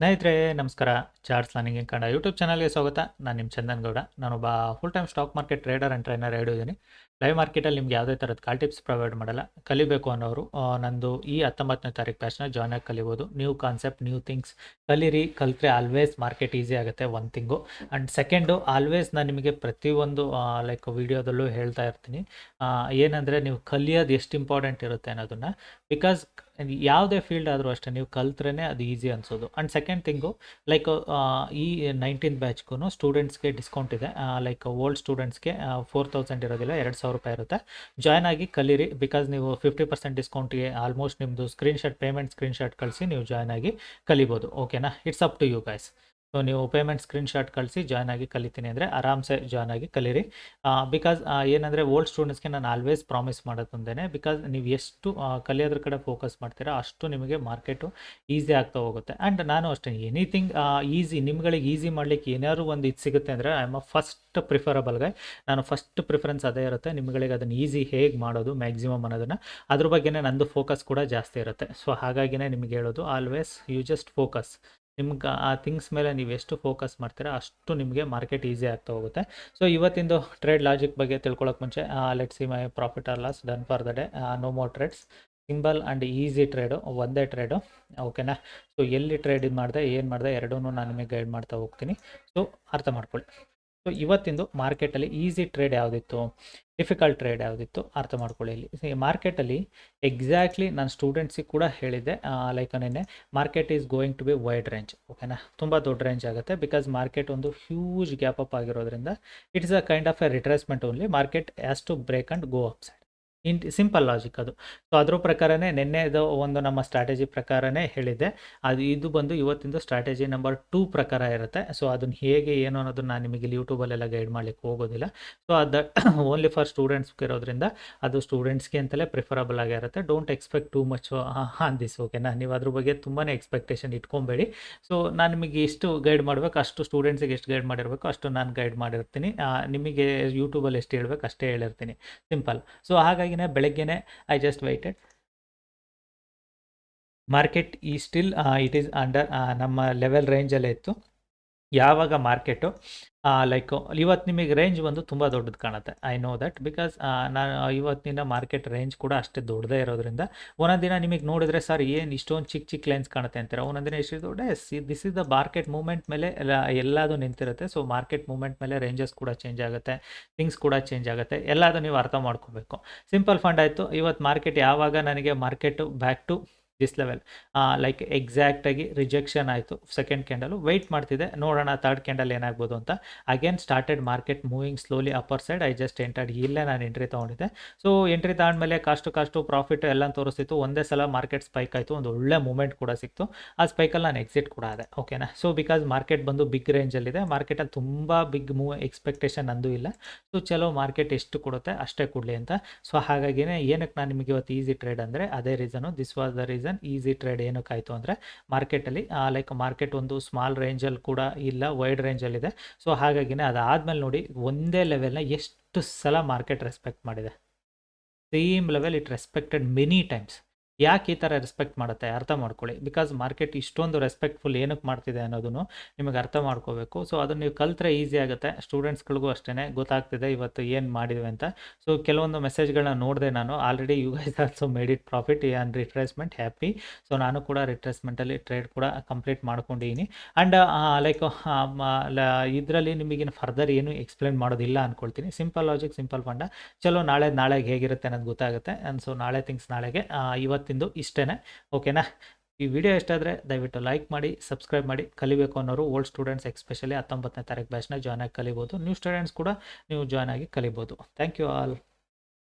ಸ್ನೇಹಿತರೆ ನಮಸ್ಕಾರ. Charts learning in Kannada YouTube ಚಾನಲ್ಗೆ ಸ್ವಾಗತ. ನಾನು ನಿಮ್ಮ ಚಂದನ್ ಗೌಡ. ನಾನೊಬ್ಬ full time stock market trader and trainer ಹೇಳಿದ್ದೀನಿ. ಲೈವ್ ಮಾರ್ಕೆಟಲ್ಲಿ ನಿಮ್ಗೆ ಯಾವುದೇ ಥರದ ಕಾಲ್ ಟಿಪ್ಸ್ ಪ್ರೊವೈಡ್ ಮಾಡಲ್ಲ. ಕಲಿಬೇಕು ಅನ್ನೋರು ನಂದು ಈ 19ನೇ ತಾರೀಕು ಬ್ಯಾಚ್ನ ಜಾಯ್ನ್ ಆಗಿ ಕಲಿಬೋದು. ನ್ಯೂ ಕಾನ್ಸೆಪ್ಟ್, ನ್ಯೂ ಥಿಂಗ್ಸ್ ಕಲೀರಿ. ಕಲಿತ್ರೆ ಆಲ್ವೇಸ್ ಮಾರ್ಕೆಟ್ ಈಸಿ ಆಗುತ್ತೆ. One thing. And second, always ನಾನು ನಿಮಗೆ ಪ್ರತಿಯೊಂದು ಲೈಕ್ ವಿಡಿಯೋದಲ್ಲೂ ಹೇಳ್ತಾ ಇರ್ತೀನಿ, ಏನಂದರೆ ನೀವು ಕಲಿಯೋದು ಎಷ್ಟು ಇಂಪಾರ್ಟೆಂಟ್ ಇರುತ್ತೆ ಅನ್ನೋದನ್ನು. ಬಿಕಾಸ್ ಯಾವುದೇ ಫೀಲ್ಡ್ ಆದರೂ ಅಷ್ಟೇ, ನೀವು ಕಲ್ತ್ರೇ ಅದು ಈಸಿ ಅನಿಸೋದು. ಆ್ಯಂಡ್ ಸೆಕೆಂಡ್ ಥಿಂಗು, ಲೈಕ್ ಈ 19th ಬ್ಯಾಚ್ಗೂ ಸ್ಟೂಡೆಂಟ್ಸ್ಗೆ ಡಿಸ್ಕೌಂಟ್ ಇದೆ. ಲೈಕ್ ಓಲ್ಡ್ ಸ್ಟೂಡೆಂಟ್ಸ್ಗೆ 4000 ಇರೋದಿಲ್ಲ, 2000 ರೂಪಾಯಿ ಇರುತ್ತೆ. ಜಾಯ್ನ್ ಆಗಿ ಕಲೀರಿ. ಬಿಕಾಸ್ ನೀವು 50% ಡಿಸ್ಕೌಂಟ್ಗೆ ಆಲ್ಮೋಸ್ಟ್ ನಿಮ್ಮದು ಪೇಮೆಂಟ್ ಸ್ಕ್ರೀನ್ಶಾಟ್ ಕಳಿಸಿ ನೀವು ಜಾಯ್ನ್ ಆಗಿ ಕಲಿಬೋದು. ಓಕೆನಾ? It's up to you guys. So ನೀವು ಪೇಮೆಂಟ್ ಸ್ಕ್ರೀನ್ಶಾಟ್ ಕಳಿಸಿ ಜಾಯ್ನ್ ಆಗಿ ಕಲಿತೀನಿ ಅಂದರೆ ಆರಾಮ್ಸೆ ಜಾಯ್ನ್ ಆಗಿ ಕಲೀರಿ. ಬಿಕಾಸ್ ಏನಂದರೆ ಓಲ್ಡ್ ಸ್ಟೂಡೆಂಟ್ಸ್ಗೆ ನಾನು ಆಲ್ವೇಸ್ ಪ್ರಾಮಿಸ್ ಮಾಡೋದು ಒಂದೇ, ಬಿಕಾಸ್ ನೀವು ಎಷ್ಟು ಕಲಿಯೋದ್ರ ಕಡೆ ಫೋಕಸ್ ಮಾಡ್ತೀರಾ ಅಷ್ಟು ನಿಮಗೆ ಮಾರ್ಕೆಟು ಈಸಿ ಆಗ್ತಾ ಹೋಗುತ್ತೆ. ಆ್ಯಂಡ್ ನಾನು ಅಷ್ಟೇ, ಎನಿಥಿಂಗ್ ಈಸಿ ನಿಮ್ಗಳಿಗೆ ಈಸಿ ಮಾಡಲಿಕ್ಕೆ ಏನಾದ್ರು ಒಂದು ಇದು ಸಿಗುತ್ತೆ ಅಂದರೆ I am a first preferable guy. ನಾನು ಫಸ್ಟ್ ಪ್ರಿಫರೆನ್ಸ್ ಅದೇ ಇರುತ್ತೆ. ನಿಮ್ಗಳಿಗೆ ಅದನ್ನು ಈಸಿ ಹೇಗೆ ಮಾಡೋದು ಮ್ಯಾಕ್ಸಿಮಮ್ ಅನ್ನೋದನ್ನು, ಅದ್ರ ಬಗ್ಗೆನೇ ನಂದು ಫೋಕಸ್ ಕೂಡ ಜಾಸ್ತಿ ಇರುತ್ತೆ. ಸೊ ಹಾಗಾಗಿನೇ ನಿಮಗೆ ಹೇಳೋದು, ಆಲ್ವೇಸ್ ಯು ಜಸ್ಟ್ ಫೋಕಸ್. ನಿಮ್ಗೆ ಆ ಥಿಂಗ್ಸ್ ಮೇಲೆ ನೀವು ಎಷ್ಟು ಫೋಕಸ್ ಮಾಡ್ತೀರಾ ಅಷ್ಟು ನಿಮಗೆ ಮಾರ್ಕೆಟ್ ಈಸಿ ಆಗ್ತಾ ಹೋಗುತ್ತೆ. ಸೊ ಇವತ್ತಿಂದು ಟ್ರೇಡ್ ಲಾಜಿಕ್ ಬಗ್ಗೆ ತಿಳ್ಕೊಳ್ಳೋಕೆ ಮುಂಚೆ, let's see my profit or loss done for the day. No more trades, simple and easy trade, ಒಂದೇ ಟ್ರೇಡು. ಓಕೆನಾ? ಸೊ ಎಲ್ಲಿ ಟ್ರೇಡ್ ಇದು ಮಾಡಿದೆ, ಏನು ಮಾಡಿದೆ, ಎರಡೂ ನಾನು ನಿಮಗೆ ಗೈಡ್ ಮಾಡ್ತಾ ಹೋಗ್ತೀನಿ. ಸೊ ಅರ್ಥ ಮಾಡ್ಕೊಳ್ಳಿ. ಸೊ ಇವತ್ತಿಂದು ಮಾರ್ಕೆಟಲ್ಲಿ ಈಸಿ ಟ್ರೇಡ್ ಯಾವುದಿತ್ತು, ಡಿಫಿಕಲ್ಟ್ ಟ್ರೇಡ್ ಯಾವುದಿತ್ತು ಅರ್ಥ ಮಾಡ್ಕೊಳ್ಳಿ. ಇಲ್ಲಿ ಮಾರ್ಕೆಟಲ್ಲಿ ಎಕ್ಸಾಕ್ಟ್ಲಿ ನಾನು ಸ್ಟೂಡೆಂಟ್ಸಿಗೆ ಕೂಡ ಹೇಳಿದ್ದೆ, ಲೈಕ್ ನೆನ್ನೆ, market is going to be wide range. ಓಕೆನಾ? ತುಂಬ ದೊಡ್ಡ ರೇಂಜ್ ಆಗುತ್ತೆ. ಬಿಕಾಸ್ ಮಾರ್ಕೆಟ್ ಒಂದು ಹ್ಯೂಜ್ ಗ್ಯಾಪ್ ಅಪ್ ಆಗಿರೋದ್ರಿಂದ it is a kind of a retracement only. Market has to break and go upside. Simple logic ಅದು. So ಅದ್ರ ಪ್ರಕಾರನೇ ನಿನ್ನೆದು ಒಂದು ನಮ್ಮ ಸ್ಟ್ರಾಟಜಿ ಪ್ರಕಾರನೇ ಹೇಳಿದ್ದೆ. ಇದು ಬಂದು ಇವತ್ತಿಂದು ಸ್ಟ್ರಾಟಜಿ ನಂಬರ್ 2 ಪ್ರಕಾರ ಇರುತ್ತೆ. ಸೊ ಅದನ್ನು ಹೇಗೆ ಏನು ಅನ್ನೋದನ್ನು ನಾನು ನಿಮಗೆ ಯೂಟ್ಯೂಬಲ್ಲೆಲ್ಲ ಗೈಡ್ ಮಾಡಲಿಕ್ಕೆ ಹೋಗೋದಿಲ್ಲ. ಸೊ ಅದು ಓನ್ಲಿ ಫಾರ್ ಸ್ಟೂಡೆಂಟ್ಸ್ಗೆ ಇರೋದ್ರಿಂದ ಅದು ಸ್ಟೂಡೆಂಟ್ಸ್ಗೆ ಅಂತಲೇ ಪ್ರಿಫರಬಲ್ ಆಗಿರುತ್ತೆ. Don't expect too much on this. ಓಕೆನಾ? ನೀವು ಅದ್ರ ಬಗ್ಗೆ ತುಂಬಾ ಎಕ್ಸ್ಪೆಕ್ಟೇಷನ್ ಇಟ್ಕೊಬೇಡಿ. ಸೊ ನಾನು ನಿಮಗೆ ಎಷ್ಟು ಗೈಡ್ ಮಾಡಬೇಕು ಅಷ್ಟು, ಸ್ಟೂಡೆಂಟ್ಸಿಗೆ ಎಷ್ಟು ಗೈಡ್ ಮಾಡಿರಬೇಕು ಅಷ್ಟು ನಾನು ಗೈಡ್ ಮಾಡಿರ್ತೀನಿ. ನಿಮಗೆ ಯೂಟ್ಯೂಬಲ್ಲಿ ಎಷ್ಟು ಹೇಳ್ಬೇಕು ಅಷ್ಟೇ ಹೇಳಿರ್ತೀನಿ. ಸಿಂಪಲ್. ಸೊ ಹಾಗಾಗಿ ಬೆಳಗ್ಗೆನೆ ಐ ಜಸ್ಟ್ ವೈಟೆಡ್. ಮಾರ್ಕೆಟ್ ಈ ಸ್ಟಿಲ್ ಇಟ್ ಈಸ್ ಅಂಡರ್ ನಮ್ಮ ಲೆವೆಲ್ ರೇಂಜಲ್ಲೇ ಇತ್ತು. ಯಾವಾಗ ಮಾರ್ಕೆಟು ಲೈಕ್ ಇವತ್ತು ನಿಮಗೆ ರೇಂಜ್ ಬಂದು ತುಂಬ ದೊಡ್ಡದು ಕಾಣುತ್ತೆ. I know that. ಬಿಕಾಸ್ ನಾನು ಇವತ್ತಿನ ಮಾರ್ಕೆಟ್ ರೇಂಜ್ ಕೂಡ ಅಷ್ಟೇ ದೊಡ್ಡದೇ ಇರೋದ್ರಿಂದ, ಒಂದೊಂದು ದಿನ ನಿಮಗೆ ನೋಡಿದ್ರೆ ಸರ್ ಏನು ಇಷ್ಟೊಂದು ಚಿಕ್ಕ ಚಿಕ್ಕ ಲೈನ್ಸ್ ಕಾಣುತ್ತೆ ಅಂತೀರ. ಒಂದೊಂದು ದಿನ ಎಷ್ಟು ದೊಡ್ಡ, this is the market movement ಮೇಲೆ ಎಲ್ಲದು ನಿಂತಿರುತ್ತೆ. ಸೊ ಮಾರ್ಕೆಟ್ ಮೂವ್ಮೆಂಟ್ ಮೇಲೆ ರೇಂಜಸ್ ಕೂಡ ಚೇಂಜ್ ಆಗುತ್ತೆ, ಥಿಂಗ್ಸ್ ಕೂಡ ಚೇಂಜ್ ಆಗುತ್ತೆ. ಎಲ್ಲದು ನೀವು ಅರ್ಥ ಮಾಡ್ಕೋಬೇಕು. ಸಿಂಪಲ್ ಫಂಡ್ ಆಯಿತು. ಇವತ್ತು ಮಾರ್ಕೆಟ್ ಯಾವಾಗ ನನಗೆ market back to this level, like ಎಕ್ಸಾಕ್ಟಾಗಿ ರಿಜೆಕ್ಷನ್ ಆಯಿತು. ಸೆಕೆಂಡ್ ಕ್ಯಾಂಡಲು ವೆಯ್ಟ್ ಮಾಡ್ತಿದ್ದೆ, ನೋಡೋಣ ಥರ್ಡ್ ಕ್ಯಾಂಡಲ್ ಏನಾಗ್ಬೋದು ಅಂತ. Again started market moving slowly upper side. I just entered. ಇಲ್ಲೇ ನಾನು ಎಂಟ್ರಿ ತೊಗೊಂಡಿದ್ದೆ. ಸೊ ಎಂಟ್ರಿ ತಗೊಂಡ್ಮೇಲೆ ಕಾಸ್ಟು ಪ್ರಾಫಿಟ್ ಎಲ್ಲ ತೋರಿಸ್ತಿತ್ತು. ಒಂದೇ ಸಲ ಮಾರ್ಕೆಟ್ ಸ್ಪೈಕ್ ಆಯಿತು, ಒಂದು ಒಳ್ಳೆ ಮೂಮೆಂಟ್ ಕೂಡ ಸಿಕ್ತು. ಆ ಸ್ಪೈಕಲ್ಲಿ ನಾನು ಎಕ್ಸಿಟ್ ಕೂಡ ಆದೆ. ಓಕೆನಾ? ಸೊ ಬಿಕಾಸ್ ಮಾರ್ಕೆಟ್ ಬಂದು ಬಿಗ್ ರೇಂಜಲ್ಲಿದೆ. ಮಾರ್ಕೆಟಲ್ಲಿ ತುಂಬ ಬಿಗ್ ಎಕ್ಸ್ಪೆಕ್ಟೇಷನ್ ನಂದು ಇಲ್ಲ. ಸೊ ಚಲೋ ಮಾರ್ಕೆಟ್ ಎಷ್ಟು ಕೊಡುತ್ತೆ ಅಷ್ಟೇ ಕೊಡಲಿ ಅಂತ. ಸೊ ಹಾಗಾಗಿನೇ ಏನಕ್ಕೆ ನಾನು ನಿಮಗೆ ಇವತ್ತು ಈಸಿ ಟ್ರೇಡ್ ಅಂದರೆ ಅದೇ reason. This was the reason. Easy trade ಏನಕ್ಕಾಯಿತು ಅಂದರೆ, ಮಾರ್ಕೆಟಲ್ಲಿ ಲೈಕ್ ಮಾರ್ಕೆಟ್ ಒಂದು ಸ್ಮಾಲ್ ರೇಂಜಲ್ಲಿ ಕೂಡ ಇಲ್ಲ, ವೈಡ್ ರೇಂಜಲ್ಲಿದೆ. ಸೊ ಹಾಗಾಗಿನೇ ಅದಾದಮೇಲೆ ನೋಡಿ ಒಂದೇ ಲೆವೆಲ್ನ ಎಷ್ಟು ಸಲ ಮಾರ್ಕೆಟ್ ರೆಸ್ಪೆಕ್ಟ್ ಮಾಡಿದೆ. Same level it respected many times. ಯಾಕೆ ಈ ಥರ ರೆಸ್ಪೆಕ್ಟ್ ಮಾಡುತ್ತೆ ಅರ್ಥ ಮಾಡ್ಕೊಳ್ಳಿ. ಬಿಕಾಸ್ ಮಾರ್ಕೆಟ್ ಇಷ್ಟೊಂದು ರೆಸ್ಪೆಕ್ಟ್ಫುಲ್ ಏನಕ್ಕೆ ಮಾಡ್ತಿದೆ ಅನ್ನೋದನ್ನು ನಿಮಗೆ ಅರ್ಥ ಮಾಡ್ಕೋಬೇಕು. ಸೊ ಅದನ್ನು ನೀವು ಕಲ್ತ್ರೆ ಈಸಿ ಆಗುತ್ತೆ. ಸ್ಟೂಡೆಂಟ್ಸ್ಗಳಿಗೂ ಅಷ್ಟೇ ಗೊತ್ತಾಗ್ತಿದೆ ಇವತ್ತು ಏನು ಮಾಡಿದ್ವಿ ಅಂತ. ಸೊ ಕೆಲವೊಂದು ಮೆಸೇಜ್ಗಳನ್ನ ನೋಡಿದೆ ನಾನು. Already you guys also made it profit and retracement, happy. So ನಾನು ಕೂಡ ರಿಟ್ರೇಸ್ಮೆಂಟಲ್ಲಿ ಟ್ರೇಡ್ ಕೂಡ ಕಂಪ್ಲೀಟ್ ಮಾಡ್ಕೊಂಡಿದ್ದೀನಿ. ಆ್ಯಂಡ್ ಲೈಕ್ ಇದರಲ್ಲಿ ನಿಮಗಿನ್ನು ಫರ್ದರ್ ಏನು ಎಕ್ಸ್ಪ್ಲೇನ್ ಮಾಡೋದಿಲ್ಲ ಅಂದ್ಕೊಳ್ತೀನಿ. ಸಿಂಪಲ್ ಲಾಜಿಕ್, ಸಿಂಪಲ್ ಫಂಡ. ಚಲೋ ನಾಳೆಗೆ ಹೇಗಿರುತ್ತೆ ಅನ್ನೋದು ಗೊತ್ತಾಗುತ್ತೆ. ಆ್ಯಂಡ್ ಸೊ ನಾಳೆ ಥಿಂಗ್ಸ್ ನಾಳೆಗೆ. ಇವತ್ತಿಂದು ಇಷ್ಟೇ. ಓಕೆನಾ? ಈ ವಿಡಿಯೋ ಇಷ್ಟ ಆದರೆ ದಯವಿಟ್ಟು ಲೈಕ್ ಮಾಡಿ, ಸಬ್ಸ್ಕ್ರೈಬ್ ಮಾಡಿ. ಕಲಿಬೇಕು ಅನ್ನೋರು, ಓಲ್ಡ್ ಸ್ಟೂಡೆಂಟ್ಸ್ ಎಸ್ಪೆಷಲಿ 19ನೇ ತಾರೀಕು ಬ್ಯಾಚ್ನ ಜಾಯ್ನ್ ಆಗಿ ಕಲಿಬೋದು. ನ್ಯೂ ಸ್ಟೂಡೆಂಟ್ಸ್ ಕೂಡ ನೀವು ಜಾಯ್ನ್ ಆಗಿ ಕಲಿಬೋದು. Thank you all.